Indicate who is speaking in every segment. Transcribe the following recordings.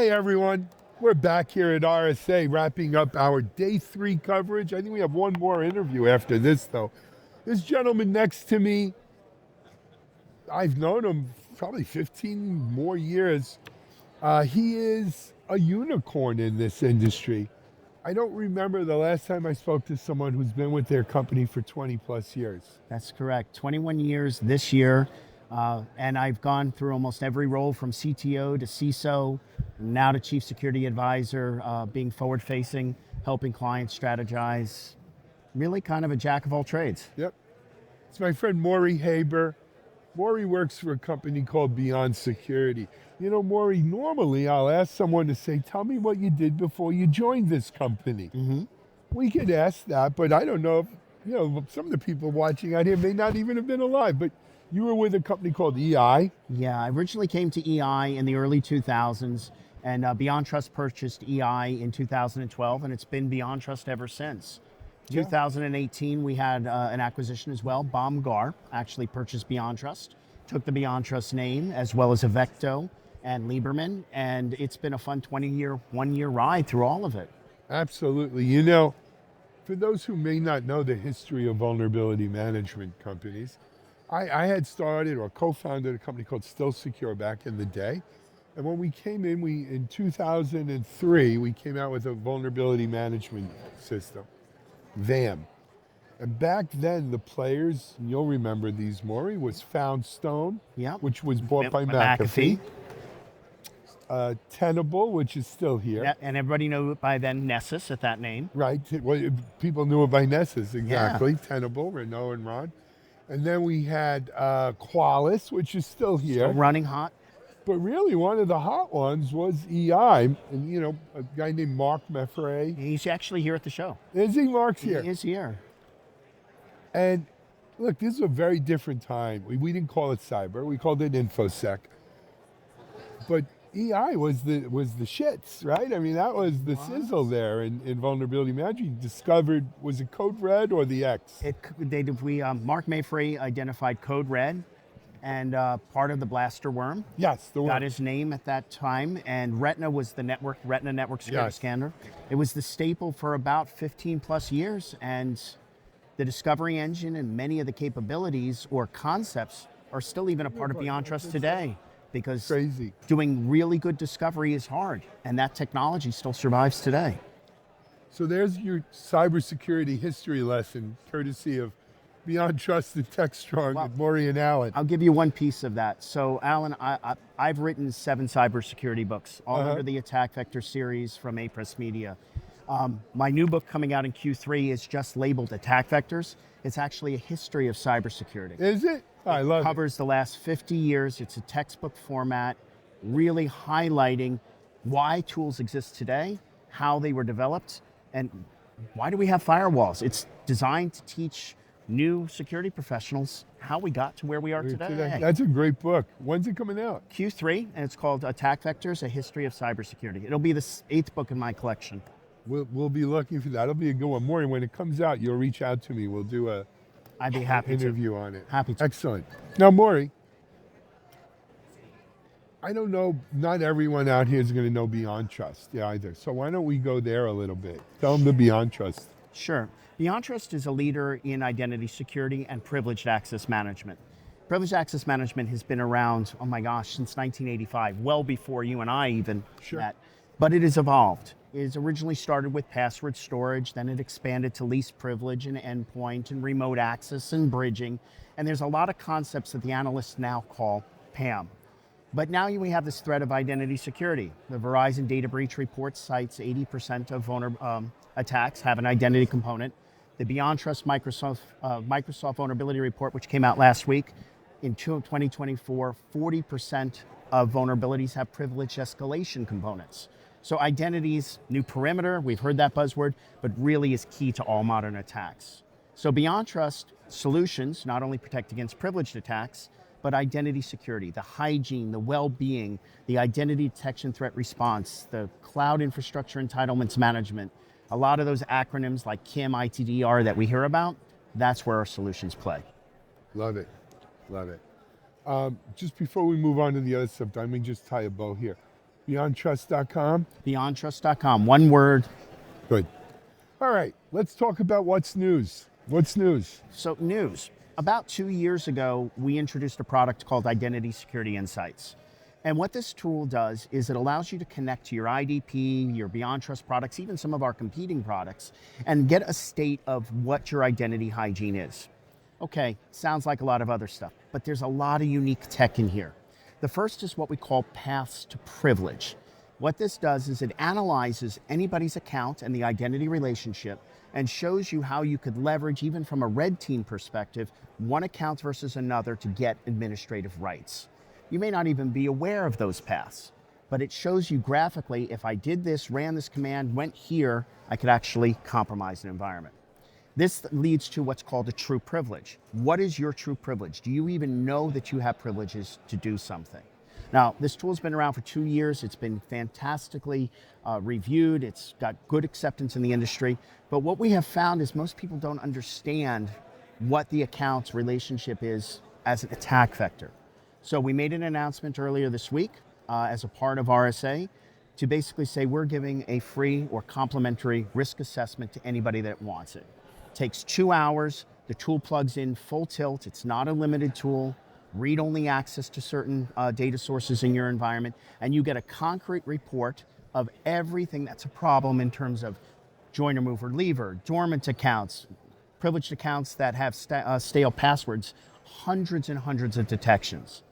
Speaker 1: Hey everyone, we're back here at RSA wrapping up our day 3 coverage. I think we have one more interview after this though. This gentleman next to me, I've known him probably 15 more years. He is a unicorn in this industry. I don't remember the last time I spoke to someone who's been with their company for 20 plus years.
Speaker 2: That's correct. 21 years this year. And I've gone through almost every role from CTO to CISO, now to Chief Security Advisor, being forward facing, helping clients strategize. Really kind of a jack of all trades.
Speaker 1: Yep. It's my friend Morey Haber. Morey works for a company called BeyondTrust. You know, Morey, normally I'll ask someone to say, tell me what you did before you joined this company. We could ask that, but I don't know if, some of the people watching out here may not even have been alive, but you were with a company called EI.
Speaker 2: Yeah, I originally came to EI in the early 2000s, and BeyondTrust purchased EI in 2012, and it's been BeyondTrust ever since.
Speaker 1: Yeah.
Speaker 2: 2018, we had an acquisition as well. Baumgar actually purchased BeyondTrust, took the BeyondTrust name, as well as Avecto and Lieberman, and it's been a fun one-year ride through all of it.
Speaker 1: Absolutely. You know, for those who may not know the history of vulnerability management companies, I had started or co-founded a company called Still Secure back in the day. And when we came in 2003, we came out with a vulnerability management system, VAM. And back then, the players, and you'll remember these, Morey, was Foundstone, which was bought by McAfee. Tenable, which is still here.
Speaker 2: Yeah, and everybody knew it by then, Nessus at that name.
Speaker 1: Right, well, people knew it by Nessus, exactly. Yeah. Tenable, Renault and Ron. And then we had Qualys, which is still here.
Speaker 2: Still running hot.
Speaker 1: But really, one of the hot ones was EI. And, a guy named Mark Meffray.
Speaker 2: He's actually here at the show.
Speaker 1: Is he? Mark's here.
Speaker 2: He is here.
Speaker 1: And look, this is a very different time. We didn't call it cyber. We called it InfoSec. But EI was the shits, right? I mean, that was the sizzle there in vulnerability management. You discovered, was it Code Red or the X?
Speaker 2: Mark Mayfrey identified Code Red and part of the Blaster Worm.
Speaker 1: Yes, the worm.
Speaker 2: Got his name at that time, and Retina was the Retina network security scanner. It was the staple for about 15 plus years, and the discovery engine and many of the capabilities or concepts are still even a part of BeyondTrust today. Because doing really good discovery is hard, and that technology still survives today.
Speaker 1: So there's your cybersecurity history lesson, courtesy of BeyondTrust and TechStrong and Morey and Alan.
Speaker 2: I'll give you one piece of that. So Alan, I've written 7 cybersecurity books, all under the Attack Vector series from Press Media. My new book coming out in Q3 is just labeled Attack Vectors. It's actually a history of cybersecurity.
Speaker 1: Is it? I love it.
Speaker 2: Covers the last 50 years. It's a textbook format, really highlighting why tools exist today, how they were developed, and why do we have firewalls? It's designed to teach new security professionals how we got to where we are today.
Speaker 1: That's a great book. When's it coming out?
Speaker 2: Q3, and it's called Attack Vectors, A History of Cybersecurity. It'll be the 8th book in my collection.
Speaker 1: We'll be looking for that. It'll be a good one. Morey, when it comes out, you'll reach out to me. We'll do
Speaker 2: I'd be happy
Speaker 1: interview on it.
Speaker 2: Happy to.
Speaker 1: Excellent. Now, Morey, I don't know, not everyone out here is going to know BeyondTrust either. So why don't we go there a little bit? Tell them the BeyondTrust.
Speaker 2: Sure. BeyondTrust is a leader in identity security and privileged access management. Privileged access management has been around, oh my gosh, since 1985, well before you and I even met. But it has evolved. It has originally started with password storage, then it expanded to least privilege and endpoint and remote access and bridging. And there's a lot of concepts that the analysts now call PAM. But now we have this threat of identity security. The Verizon data breach report cites 80% of attacks have an identity component. The BeyondTrust Microsoft vulnerability report, which came out last week, in 2024, 40% of vulnerabilities have privilege escalation components. So identity's new perimeter, we've heard that buzzword, but really is key to all modern attacks. So BeyondTrust solutions not only protect against privileged attacks, but identity security, the hygiene, the well-being, the identity detection threat response, the cloud infrastructure entitlements management, a lot of those acronyms like KIM, ITDR that we hear about, that's where our solutions play.
Speaker 1: Love it, love it. Just before we move on to the other stuff, let me just tie a bow here. BeyondTrust.com.
Speaker 2: BeyondTrust.com. One word.
Speaker 1: Good. All right, let's talk about what's news. What's news?
Speaker 2: So news. About 2 years ago, we introduced a product called Identity Security Insights. And what this tool does is it allows you to connect to your IDP, your BeyondTrust products, even some of our competing products, and get a state of what your identity hygiene is. Okay, sounds like a lot of other stuff, but there's a lot of unique tech in here. The first is what we call paths to privilege. What this does is it analyzes anybody's account and the identity relationship and shows you how you could leverage, even from a red team perspective, one account versus another to get administrative rights. You may not even be aware of those paths, but it shows you graphically, if I did this, ran this command, went here, I could actually compromise an environment. This leads to what's called a true privilege. What is your true privilege? Do you even know that you have privileges to do something? Now, this tool's been around for 2 years. It's been fantastically reviewed. It's got good acceptance in the industry. But what we have found is most people don't understand what the account's relationship is as an attack vector. So we made an announcement earlier this week as a part of RSA to basically say we're giving a free or complimentary risk assessment to anybody that wants it. It takes 2 hours. The tool plugs in full tilt. It's not a limited tool. Read-only access to certain data sources in your environment, and you get a concrete report of everything that's a problem in terms of joiner, mover, leaver, dormant accounts, privileged accounts that have stale passwords, hundreds and hundreds of detections.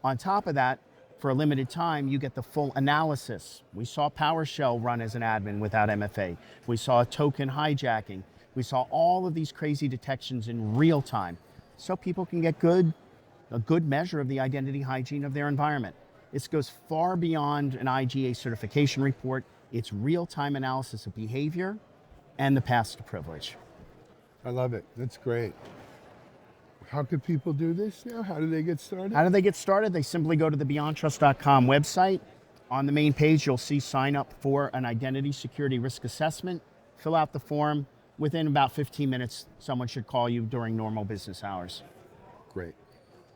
Speaker 2: On top of that, for a limited time, you get the full analysis. We saw PowerShell run as an admin without MFA. We saw token hijacking. We saw all of these crazy detections in real time, so people can get a good measure of the identity hygiene of their environment. This goes far beyond an IGA certification report. It's real-time analysis of behavior and the paths to privilege.
Speaker 1: I love it. That's great. How could people do this now? How do they get started?
Speaker 2: How do they get started? They simply go to the BeyondTrust.com website. On the main page, you'll see sign up for an identity security risk assessment. Fill out the form. Within about 15 minutes, someone should call you during normal business hours.
Speaker 1: Great.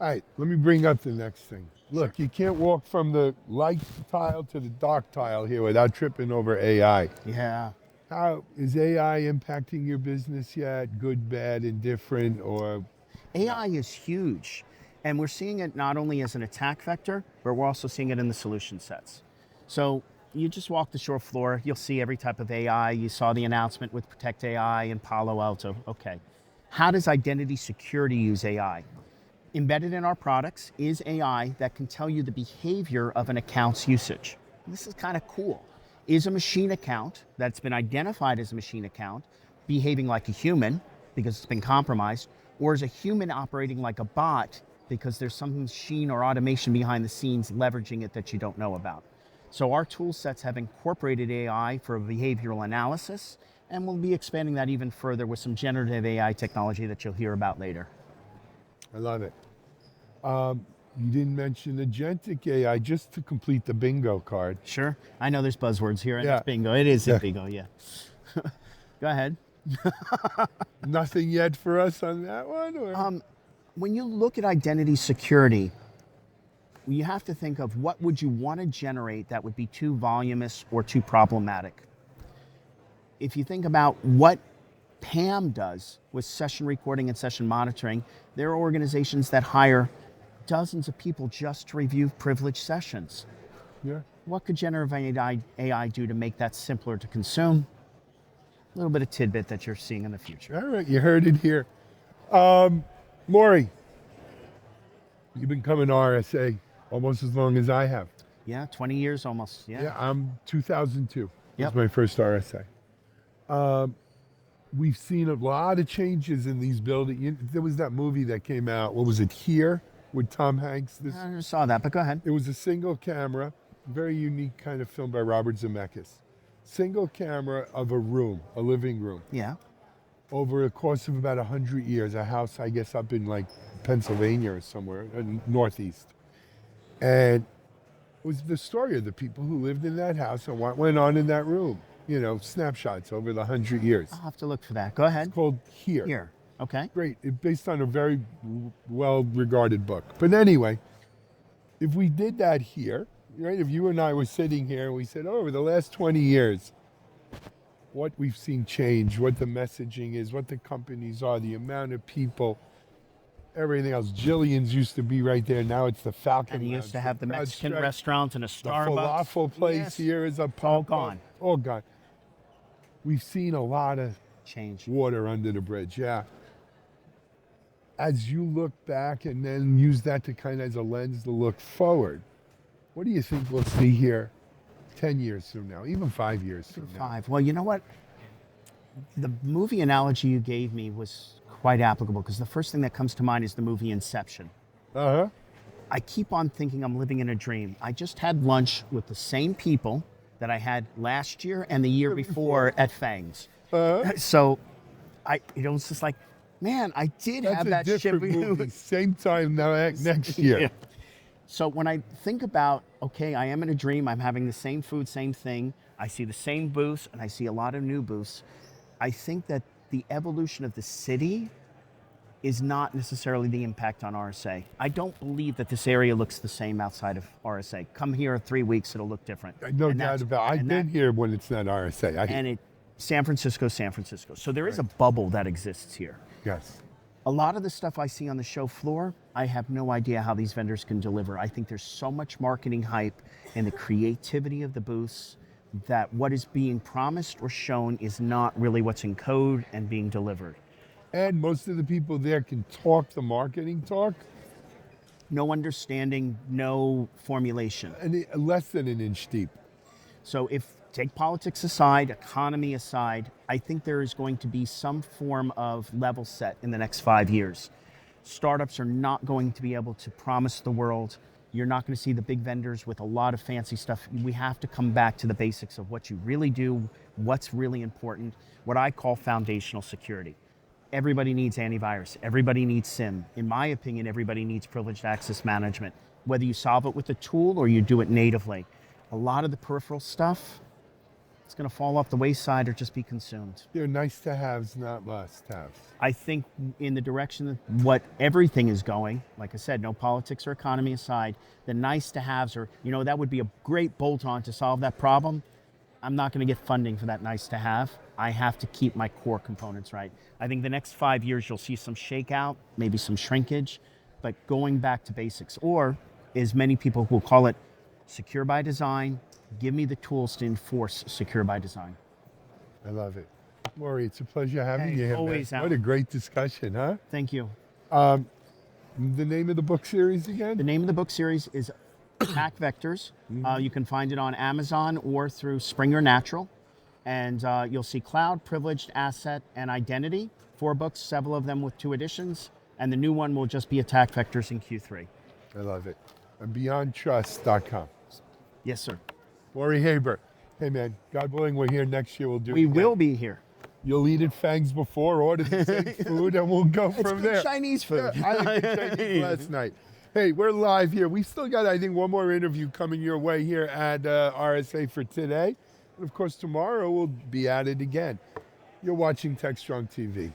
Speaker 1: All right, let me bring up the next thing. Look, you can't walk from the light tile to the dark tile here without tripping over AI.
Speaker 2: Yeah.
Speaker 1: How is AI impacting your business yet? Good, bad, indifferent, or?
Speaker 2: AI is huge, and we're seeing it not only as an attack vector, but we're also seeing it in the solution sets. So you just walk the shore floor, you'll see every type of AI. You saw the announcement with Protect AI and Palo Alto. Okay, how does identity security use AI? Embedded in our products is AI that can tell you the behavior of an account's usage. This is kind of cool. Is a machine account that's been identified as a machine account behaving like a human because it's been compromised, or is a human operating like a bot because there's some machine or automation behind the scenes leveraging it that you don't know about? So our tool sets have incorporated AI for behavioral analysis, and we'll be expanding that even further with some generative AI technology that you'll hear about later.
Speaker 1: I love it. You didn't mention agentic AI, just to complete the bingo card.
Speaker 2: Sure. I know there's buzzwords here, and
Speaker 1: Yeah.
Speaker 2: it's bingo. It is bingo, yeah. Go ahead.
Speaker 1: Nothing yet for us on that one? Or?
Speaker 2: When you look at identity security, you have to think of what would you want to generate that would be too voluminous or too problematic. If you think about what PAM does with session recording and session monitoring, there are organizations that hire dozens of people just to review privileged sessions.
Speaker 1: Yeah.
Speaker 2: What could generative AI do to make that simpler to consume? A little bit of tidbit that you're seeing in the future.
Speaker 1: All right, you heard it here. Morey, you've been coming to RSA almost as long as I have.
Speaker 2: Yeah, 20 years almost.
Speaker 1: Yeah, I'm 2002.
Speaker 2: Yep.
Speaker 1: Was my first RSA. We've seen a lot of changes in these buildings. There was that movie that came out, what was it, Here, with Tom Hanks?
Speaker 2: I never saw that, but go ahead.
Speaker 1: It was a single camera, very unique kind of film by Robert Zemeckis. Single camera of a room, a living room.
Speaker 2: Yeah.
Speaker 1: Over a course of about 100 years, a house, I guess, up in like Pennsylvania or somewhere, northeast. And it was the story of the people who lived in that house and what went on in that room. You know, snapshots over the 100 years.
Speaker 2: I'll have to look for that. Go ahead.
Speaker 1: It's called Here.
Speaker 2: Here. Okay.
Speaker 1: Great. It's based on a very well-regarded book. But anyway, if we did that here, right? If you and I were sitting here and we said, oh, over the last 20 years, what we've seen change, what the messaging is, what the companies are, the amount of people, everything else. Jillian's used to be right there. Now it's the Falcon
Speaker 2: And he
Speaker 1: Lounge,
Speaker 2: used to have the Mexican
Speaker 1: CrowdStrike,
Speaker 2: restaurant and a
Speaker 1: the
Speaker 2: Starbucks.
Speaker 1: falafel place
Speaker 2: Yes.
Speaker 1: here is a
Speaker 2: All
Speaker 1: pop-up.
Speaker 2: gone.
Speaker 1: All gone. We've seen a lot of
Speaker 2: Change.
Speaker 1: water under the bridge, yeah. As you look back and then use that to kind of as a lens to look forward, what do you think we'll see here 10 years from now, even 5 years from now?
Speaker 2: 5. Well, you know what? The movie analogy you gave me was quite applicable because the first thing that comes to mind is the movie Inception.
Speaker 1: Uh-huh.
Speaker 2: I keep on thinking I'm living in a dream. I just had lunch with the same people that I had last year and the year before at Fangs. So it was just like, man, I did
Speaker 1: That's
Speaker 2: have
Speaker 1: a
Speaker 2: that ship.
Speaker 1: different movie. Same time next year.
Speaker 2: Yeah. So when I think about, okay, I am in a dream, I'm having the same food, same thing, I see the same booths, and I see a lot of new booths, I think that the evolution of the city is not necessarily the impact on RSA. I don't believe that this area looks the same outside of RSA. Come here 3 weeks, it'll look different.
Speaker 1: No doubt about it. I've been here when it's not RSA.
Speaker 2: San Francisco. So there is a bubble that exists here.
Speaker 1: Yes.
Speaker 2: A lot of the stuff I see on the show floor, I have no idea how these vendors can deliver. I think there's so much marketing hype and the creativity of the booths that what is being promised or shown is not really what's in code and being delivered.
Speaker 1: And most of the people there can talk the marketing talk.
Speaker 2: No understanding, no formulation.
Speaker 1: And less than an inch deep.
Speaker 2: So take politics aside, economy aside, I think there is going to be some form of level set in the next 5 years. Startups are not going to be able to promise the world. You're not going to see the big vendors with a lot of fancy stuff. We have to come back to the basics of what you really do, what's really important, what I call foundational security. Everybody needs antivirus. Everybody needs SIM. In my opinion, everybody needs privileged access management. Whether you solve it with a tool or you do it natively. A lot of the peripheral stuff, it's going to fall off the wayside or just be consumed.
Speaker 1: They're nice to haves, not must haves.
Speaker 2: I think in the direction that what everything is going, like I said, no politics or economy aside, the nice to haves are, that would be a great bolt on to solve that problem. I'm not going to get funding for that nice to have. I have to keep my core components right. I think the next 5 years you'll see some shakeout, maybe some shrinkage, but going back to basics, or as many people will call it, secure by design. Give me the tools to enforce secure by design.
Speaker 1: I love it. Morey, it's a pleasure having you here.
Speaker 2: Always,
Speaker 1: man. What a great discussion, huh?
Speaker 2: Thank you.
Speaker 1: The name of the book series again?
Speaker 2: The name of the book series is Attack Vectors. You can find it on Amazon or through Springer Natural. And you'll see Cloud, Privileged, Asset, and Identity. 4 books, several of them with 2 editions. And the new one will just be Attack Vectors in Q3.
Speaker 1: I love it. And BeyondTrust.com.
Speaker 2: Yes, sir.
Speaker 1: Morey Haber. Hey, man, God willing, we're here next year. We'll do it
Speaker 2: We
Speaker 1: again.
Speaker 2: will be here.
Speaker 1: You'll eat at Fangs before, order the same food, and we'll go from there.
Speaker 2: It's good Chinese food.
Speaker 1: Yeah, I ate Chinese last night. Hey, we're live here. We still got, I think, one more interview coming your way here at RSA for today. And, of course, tomorrow we'll be at it again. You're watching TechStrong TV.